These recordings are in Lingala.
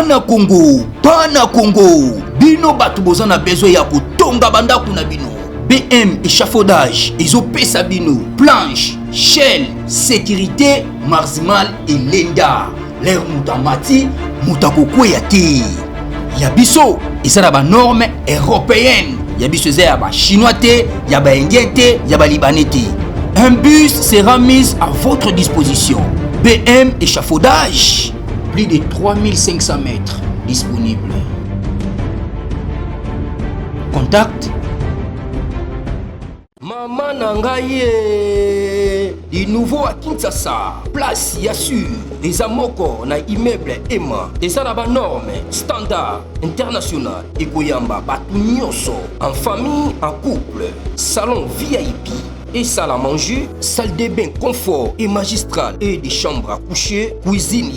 Pana Congo, Pana Congo. Bino batu bozana besoin ya kutonga bandaku na bino. BM échafaudage, Ezopesa bino, planche, shell, sécurité, marzimal et lenda. L'air mutamati, mutakokwe te. Yabiso, ezana ba norme européenne. Yabiso ezaya ba chinois te, ya ba indien te, ya ba libanais te. Un bus sera mis à votre disposition. BM échafaudage, plus de 3500 mètres disponibles. Contact Maman Nangaye, du nouveau à Kinshasa, place Yassur, des amoko na immeuble Emma, des arabes normes, standard, international, et Koyamba, Batunyoso, en famille, en couple, salon VIP, et salle à manger, salle de bain confort et magistral, et des chambres à coucher, cuisine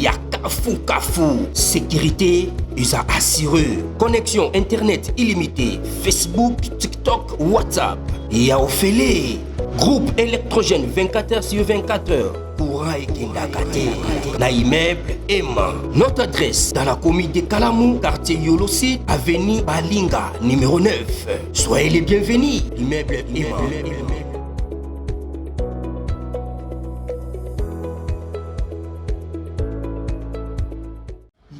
Kafou, sécurité, ils a assuré. Connexion internet illimitée, Facebook, TikTok, WhatsApp. Et à Ophélie, groupe électrogène 24h/24h. Courant et Kendakate. Na immeuble Emma. Notre adresse dans la commune de Kalamou, quartier Yolosi, avenue Balinga, numéro 9. Soyez les bienvenus. Immeuble Emma.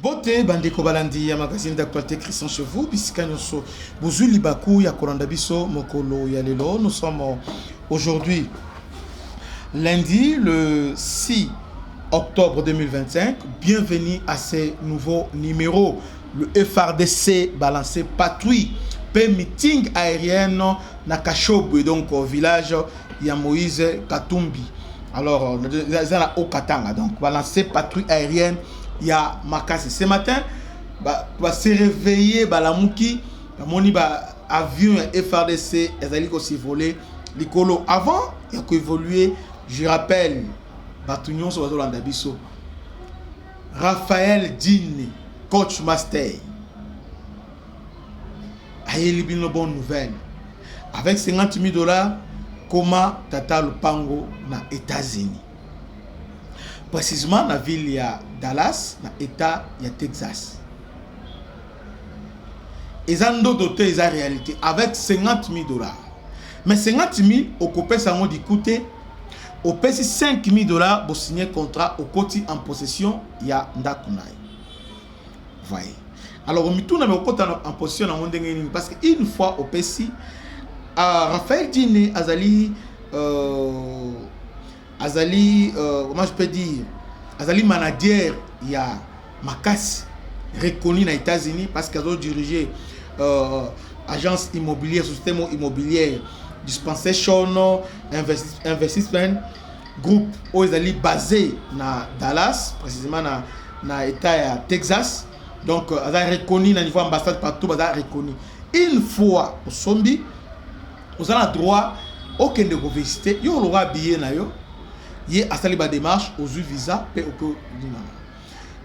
Bote bandeko balandi ya magazine d'actualité Christian Chevaux bisika nyonso bozuli baku ya kolanda biso mokolo ya lelo. Nous sommes aujourd'hui lundi le 6 octobre 2025. Bienvenue à ce nouveau numéro. Le FRDC balancé patrouille pe meeting aérienne na Kashobwe, donc au village ya Moïse Katumbi. Alors dans la Haut-Katanga, donc balancé patrouille aérienne. Il y a Makasi. Ce matin, va se réveiller, la mouki, moni avion FRDC, ils aussi volé. L'icolo avant, il y a évolué. Je rappelle, Batunion sur l'Andabiso, Raphaël Dine, coach master. Aïe, une bonne nouvelle. Avec 50 000 $, comment Tata Lupango na États-Unis. Précisément dans la ville de Dallas, dans l'État de Texas. Ils ont doté de la réalité avec 50 000 $. Mais 50 000 $, au côté ça m'a dit écoutez, au pays 5 000 $ pour signer contrat au côté en possession il y a Ndakunai. Voyez. Alors on tourne en possession dans monde parce qu'une fois au pays Raphaël Dine comment je peux dire, Azali manager, il y a Makasi reconnu aux États-Unis parce qu'ils ont dirigé agence immobilière, système immobilier, dispensation, investissement, groupe où ils sont basés à Dallas, précisément dans l'État de Texas. Donc, ils ont reconnu au niveau ambassade partout, ils ont reconnu. Une fois au Sombi, vous avez le droit aucun de vous visiter, vous aurez habillé na yo. Il y a une démarche aux visa et au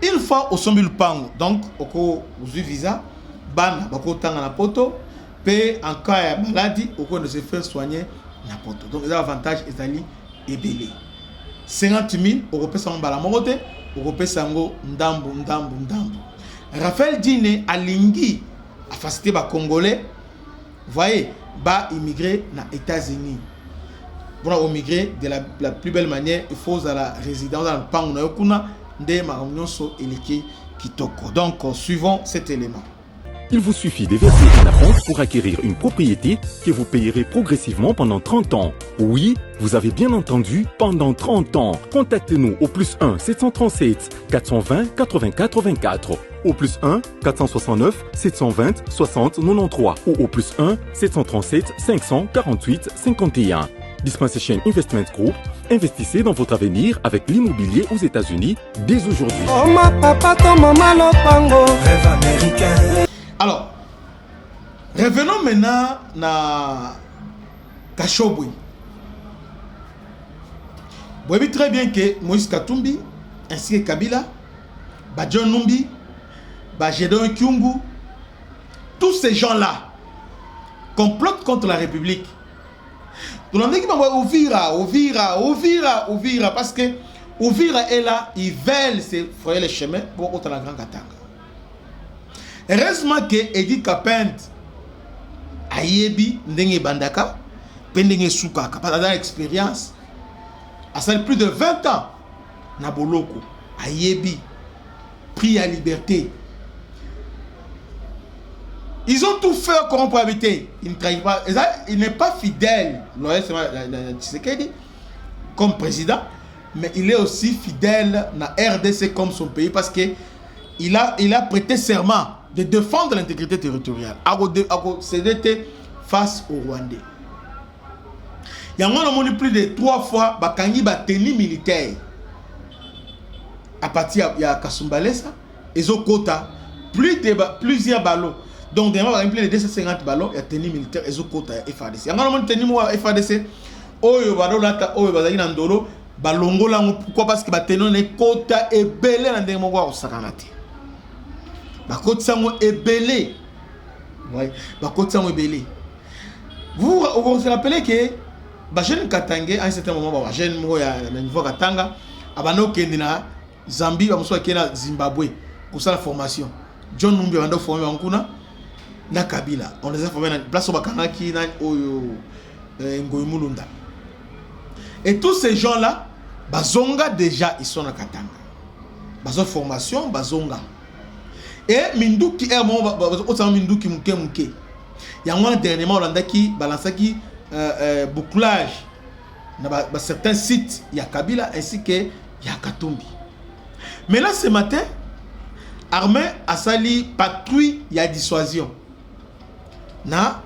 une fois au sommet le pang donc au visa ban bako tanga na poto pe en cas de maladie au de se faire soigner na poto donc les avantages ezali ebele 50 000 européens sont bala mokote européens sango ndambo. Raphaël Dine alingi a facilité ba congolais voyez ba immigré na États-Unis. Pour immigrer de la plus belle manière, il faut la résidence dans le pan de Maronyonso et Leke Kitoko. Donc, suivons cet élément. Il vous suffit de verser un acompte pour acquérir une propriété que vous payerez progressivement pendant 30 ans. Oui, vous avez bien entendu, pendant 30 ans. Contactez-nous au +1 737 420 84 24, au +1 469 720 60 93 ou au +1 737 548 51. Dispensation Investment Group, investissez dans votre avenir avec l'immobilier aux États-Unis dès aujourd'hui. Oh ma papa, ton maman Lopango, rêve américain. Alors, revenons maintenant à Kashobwe. Vous voyez très bien que Moïse Katumbi, ainsi que Kabila, John Numbi, Gédéon Kyungu, tous ces gens-là complotent contre la République. Tout le monde dit Ouvira, parce que Ouvira est là, ils veulent se faire le chemin pour autant la Grande Katanga. Heureusement que Edith Kapent ayebi ndenge bandaka pe ndenge suka kapata dans l'expérience a ça plus de 20 ans na boloko ayebi pris à liberté. Ils ont tout fait corrompre habiter. Il ne trahit pas. Il n'est pas fidèle, Tshisekedi, comme président, mais il est aussi fidèle à RDC comme son pays parce que il a prêté serment de défendre l'intégrité territoriale. CDT face au Rwandais. Il y a plus de 3 fois Bakangi tenue militaire. À partir de Kasumbalesa, ils ont quota plusieurs ballons. Donc, il y a plus de 250 ballons, il y a tenue militaire, ils ont quota FADC. Il y a tenue FADC, Oyo Badolata, Oyo Bazali Nandolo, Balongo Lango, pourquoi? Parce que tenue les quota est belé dans des moments au Sakanati. Bakot Sango est belé. Oui, Bakot Sango est belé. Vous vous rappelez que Bajen Katangé, à un certain moment, Bajen Moya, à niveau Katanga, Abano Kendina, Zambie, Bamuswa Kena, Zimbabwe, pour ça la formation. John Numbi a formé en Kuna, na Kabila. On les a formés dans la place au Bakanaki, dans Ngoyimulunda. Et tous ces gens-là, Bazonga déjà, ils sont à Katanga. Bazon formation, Bazonga. Et Minduki est mon Minduki Mouké Mouké. Il y a un dernièrement, on a qui balancé bouclage dans certains sites, il y a Kabila ainsi que il y a Katumbi. Mais là, ce matin, Armée a sali patrouille, il y a dissuasion. Na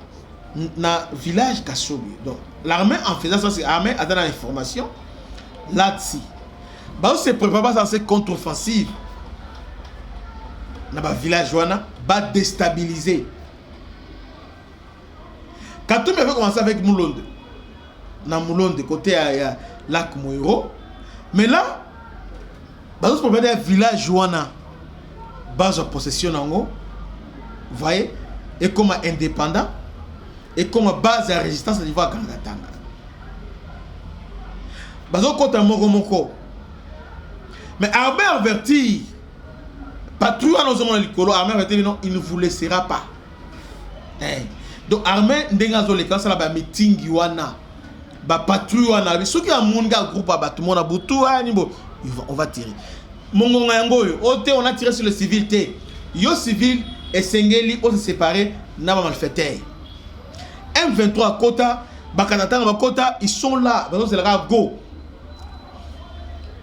village Kassobi. Donc, l'armée en faisant ça, c'est l'armée a donné l'information là-dessus. Bah, on se prépare à cette contre-offensive. Dans le village, va déstabiliser. Katumbi avait commencé avec Moulonde. Dans Moulonde, côté à Lac Moiro. Mais là, on se prépare à un village, base en possession, vous voyez, et comme indépendant, et comme base de résistance à niveau de Kangatanga. Bazo kota moko. Mais armée averti, patrouille à nos hommes likolo, armée averti non, il ne vous laissera pas. Donc armée ndenga zo le quand ça la ba meeting wana, ba patrouille wana, ceux qui a monga groupe ba tout monde a butu animbo, on va tirer. Mongonga yango yo, on a tiré sur le civil té. Yo civil et Sengeli on se séparé na ba malfaiteur. M23 Kota, Bakatanga Kota, ils sont là, c'est le go.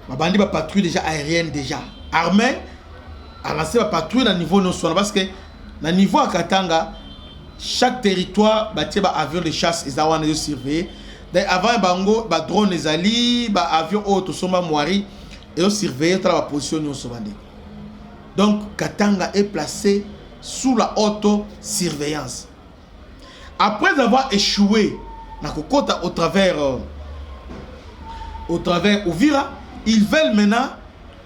Ma bandi ba patrouille déjà aérienne déjà. Armée a lancé la patrouille dans le niveau national parce que dans le niveau à Katanga, chaque territoire bâti ba avion de chasse et zawana de surveiller. Avant bango ba drone ezali, ba avion auto soma moiri et surveiller la position de Sobande. Donc Katanga est placé sous la auto-surveillance. Après avoir échoué na Kokota au travers Uvira, ils veulent maintenant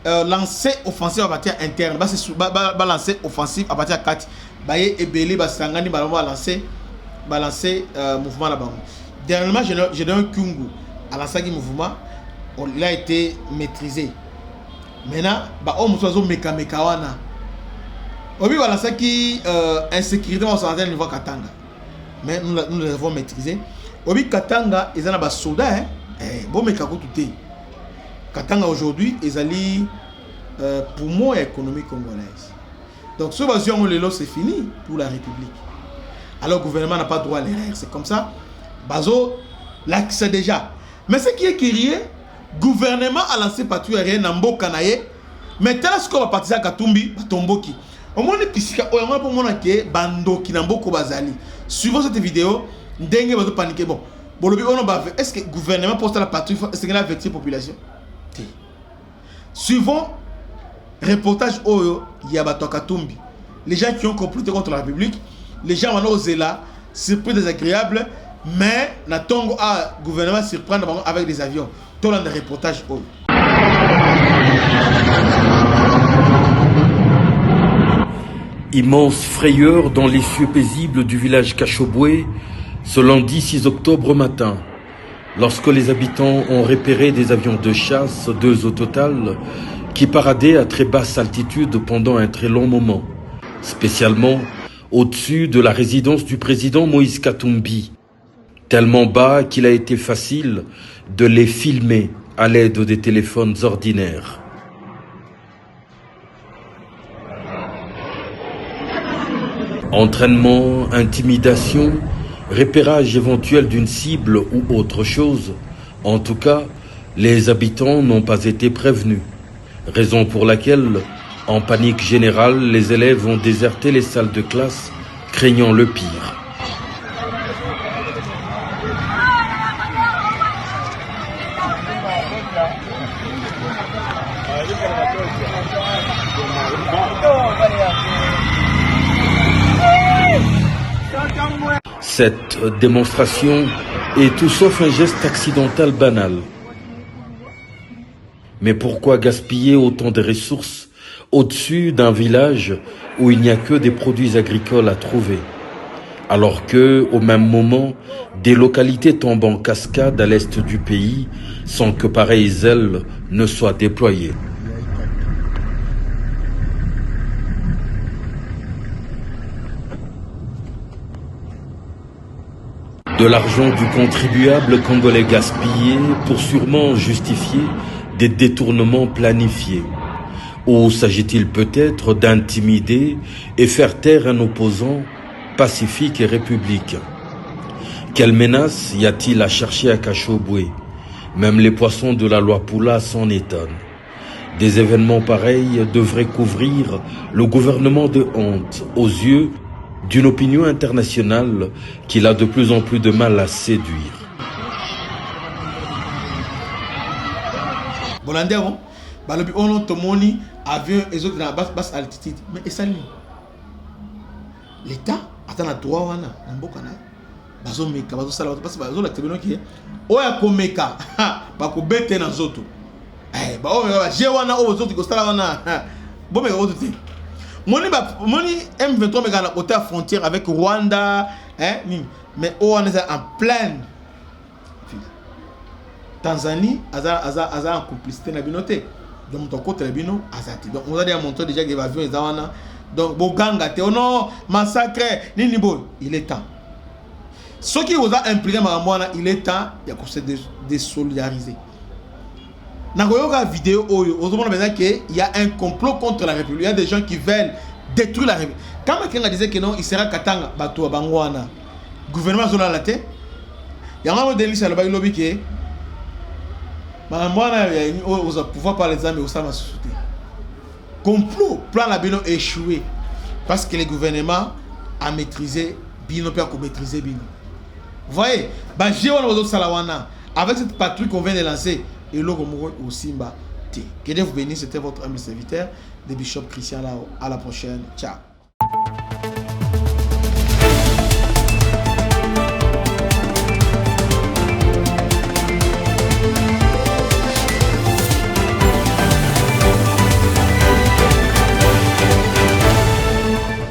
lancer offensive à partir interne. Ba lancer offensive à partir de Kati. Baye Ebele Basangani ba lancer mouvement là-bas. Dernièrement, j'ai donné un Kungu à lancer ce mouvement. Il a été maîtrisé. Maintenant, ba o musozo mekawana. Obi ba lancer qui insécurité au centre niveau Katanga. Mais nous l'avons maîtrisé. Obi Katanga, ils ont des soldats. Bon, mais Katanga aujourd'hui, ils ont poumon économique congolaise. Donc, ce basion le lot, c'est fini pour la République. Alors, le gouvernement n'a pas droit à l'erreur. C'est comme ça. Bazo, l'accès déjà. Mais ce qui est crié, le gouvernement a lancé patrouille aérienne dans Mbokanaye. Mais tel ce qu'on va partir à Katumbi, Batomboki. Au moins, les piscines, au moins pour moi, Bando qui n'a beaucoup bazali. Suivant cette vidéo, Dengue va paniquer. Bon, est-ce que le gouvernement poste la patrouille, est-ce qu'il a averti la population? Suivant reportage Oyo, Yabato Katumbi. Les gens qui ont comploté contre la République, les gens ont osé là, c'est plus désagréable, mais la Tongo a gouvernement surprendre avec des avions. Tout le reportage Oyo. Immense frayeur dans les cieux paisibles du village Kashobwe, ce lundi 6 octobre matin, lorsque les habitants ont repéré des avions de chasse, 2 au total, qui paradaient à très basse altitude pendant un très long moment. spécialement au-dessus de la résidence du président Moïse Katumbi, tellement bas qu'il a été facile de les filmer à l'aide des téléphones ordinaires. Entraînement, intimidation, repérage éventuel d'une cible ou autre chose. En tout cas, les habitants n'ont pas été prévenus. Raison pour laquelle, en panique générale, les élèves ont déserté les salles de classe, craignant le pire. Cette démonstration est tout sauf un geste accidentel banal. Mais pourquoi gaspiller autant de ressources au-dessus d'un village où il n'y a que des produits agricoles à trouver, alors que, au même moment, des localités tombent en cascade à l'est du pays sans que pareilles ailes ne soient déployées. De l'argent du contribuable congolais gaspillé pour sûrement justifier des détournements planifiés. Ou s'agit-il peut-être d'intimider et faire taire un opposant pacifique et républicain? Quelle menace y a-t-il à chercher à Kashobwe? Même les poissons de la loi Poula s'en étonnent. Des événements pareils devraient couvrir le gouvernement de honte aux yeux d'une opinion internationale qu'il a de plus en plus de mal à séduire. Bolande on balobi ono tomoni avion et autres dans basse altitude mais et ça l'état attend la droit wana mboka na bazo meka bazo sala parce que bazo la tebeno ki oya komeka ba ko bete na zoto ba o ba je wana o zoto ko sala wana bo meka o zoto moni M23 meka na côté frontière avec Rwanda mais on est en pleine Tanzanie a en complicité na binoté donc ton côté bino azati donc on a déjà montré déjà que l'avion est wana donc boganga te non massacre nini boy il est temps ce qui vous a impliqué maramwana il est temps il y a se désolidariser na koyoka vidéo oyo ozomona maintenant que il y a un complot contre la République, il y a des gens qui veulent détruire la République. Quand quelqu'un disait que non il sera katanga bato bangwana gouvernement zona la tête il y a un délice à le lobby que maramwana aux pouvoir par les armes au sama société complot plan la bino échoué parce que le gouvernement a maîtrisé bino peut maîtriser bino. Vous voyez, bah j'ai un salawana avec cette patrouille qu'on vient de lancer et l'autre au Simba. Que Dieu vous bénisse, c'était votre ami serviteur de Bishop Christian Lao. À la prochaine, ciao.